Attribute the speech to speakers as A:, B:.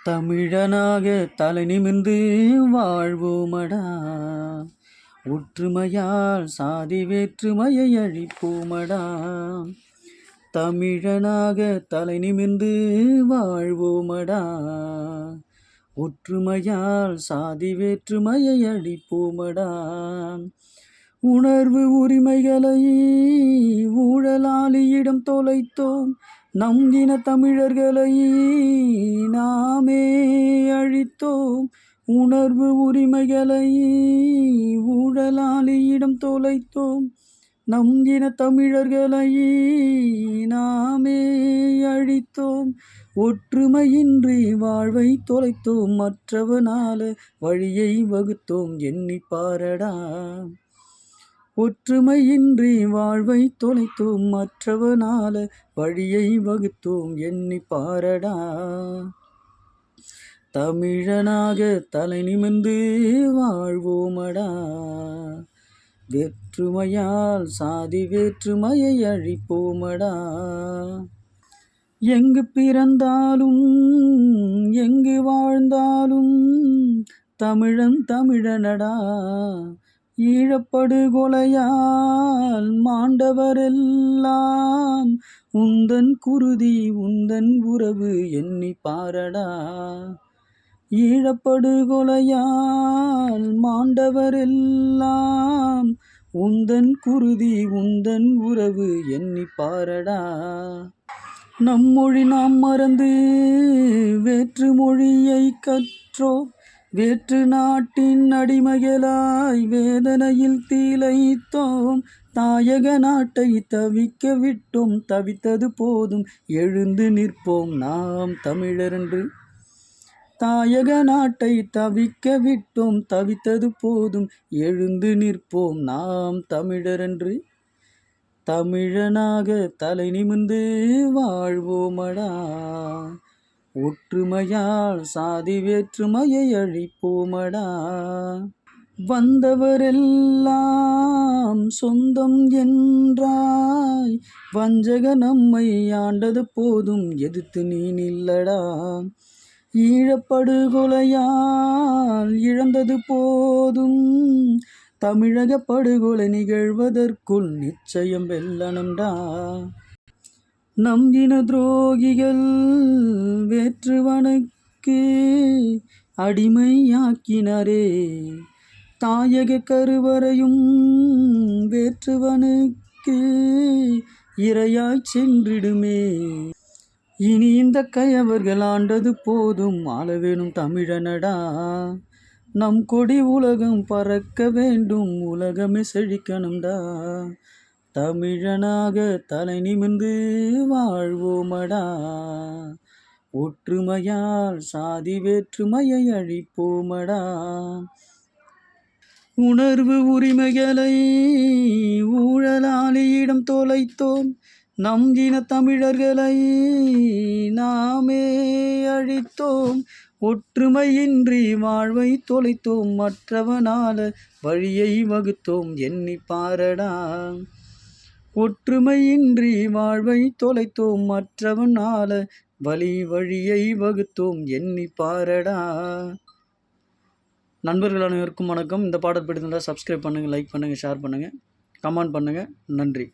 A: தமிழனாக தலை நிமிர்ந்து வாழ்வோமடா, ஒற்றுமையால் சாதி வேற்றுமையை அழிப்போமடா. தமிழனாக தலை நிமிர்ந்து வாழ்வோமடா, ஒற்றுமையால் சாதி வேற்றுமையை அழிப்போமடா. உணர்வு உரிமைகளை ஊழலாளியிடம் தொலைத்தோம், நம் இன தமிழர்களை நாமே அழித்தோம். உணர்வு உரிமைகளை ஊழலாளியிடம் தொலைத்தோம், நம் இன தமிழர்களை நாமே அழித்தோம். ஒற்றுமையின்றி வாழ்வை தொலைத்தோம், மற்றவனால வழியை வகுத்தோம், எண்ணி பாரடா. ஒற்றுமையின்றி வாழ்வை தொலைத்தோம், மற்றவனால வழியை வகுத்தோம், எண்ணி பாரடா. தமிழனாக தலை நிமிர்ந்து வாழ்வோமடா, வேற்றுமையால் சாதி வேற்றுமையை அழிப்போமடா. எங்கு பிறந்தாலும் எங்கு வாழ்ந்தாலும் தமிழன் தமிழனடா. ஈழப்படுகொலையால் மாண்டவரெல்லாம் உந்தன் குருதி உந்தன் உறவு, எண்ணி பாரடா. ஈழப்படுகொலையால் மாண்டவரெல்லாம் உந்தன் குருதி உந்தன் உறவு, எண்ணி பாரடா. நம் மொழி நாம் மறந்து வேற்று மொழியை கற்றோம், வேற்று நாட்டின் அடிமைகளாய் வேதனையில் தீலைத்தோம். தாயக நாட்டை தவிக்க விட்டோம், தவித்தது போதும், எழுந்து நிற்போம் நாம் தமிழரென்று. தாயக நாட்டை தவிக்க விட்டோம், தவித்தது போதும், எழுந்து நிற்போம் நாம் தமிழரென்று. தமிழனாக தலை நிமிர்ந்து வாழ்வோமடா, ஒற்றுமையால் சாதி வேற்றுமையை அழிப்போமடா. வந்தவரெல்லாம் சொந்தம் என்றாய், வஞ்சக நம்மை ஆண்டது போதும், எதிர்த்து நீ நில்லடா. ஈழப்படுகொலையால் இழந்தது போதும், தமிழக படுகொலை நிகழ்வதற்குள் நிச்சயம் வெல்லணும்டா. நம் இன துரோகிகள் வேற்றுவனுக்கு அடிமையாக்கினரே, தாயக கருவறையும் வேற்றுவனுக்கு இரையாய் சென்றிடுமே. இனி இந்த கயவர்கள் ஆண்டது போதும், ஆளவேணும் தமிழனடா. நம் கொடி உலகம் பறக்க வேண்டும், உலகமே செழிக்கணும்டா. தமிழனாக தலை நிமிர்ந்து வாழ்வோமடா, ஒற்றுமையால் சாதி வேற்றுமையை அழிப்போமடா. உணர்வு உரிமைகளை ஊழலாளியிடம் தொலைத்தோம், நம் இன தமிழர்களை நாமே அழித்தோம். ஒற்றுமையின்றி வாழ்வை தொலைத்தோம், மற்றவனால வழியை வகுத்தோம், எண்ணி பாரடா. ஒற்றுமையின்றி வாழ்வை தொலைத்தோம், மற்றவனால வழியை வகுத்தோம், எண்ணி பாரடா. நண்பர்கள் அனைவருக்கும் வணக்கம். இந்த பாடல் பிடித்திருந்தால் சப்ஸ்கிரைப் பண்ணுங்கள், லைக் பண்ணுங்கள், ஷேர் பண்ணுங்கள், கமெண்ட் பண்ணுங்கள். நன்றி.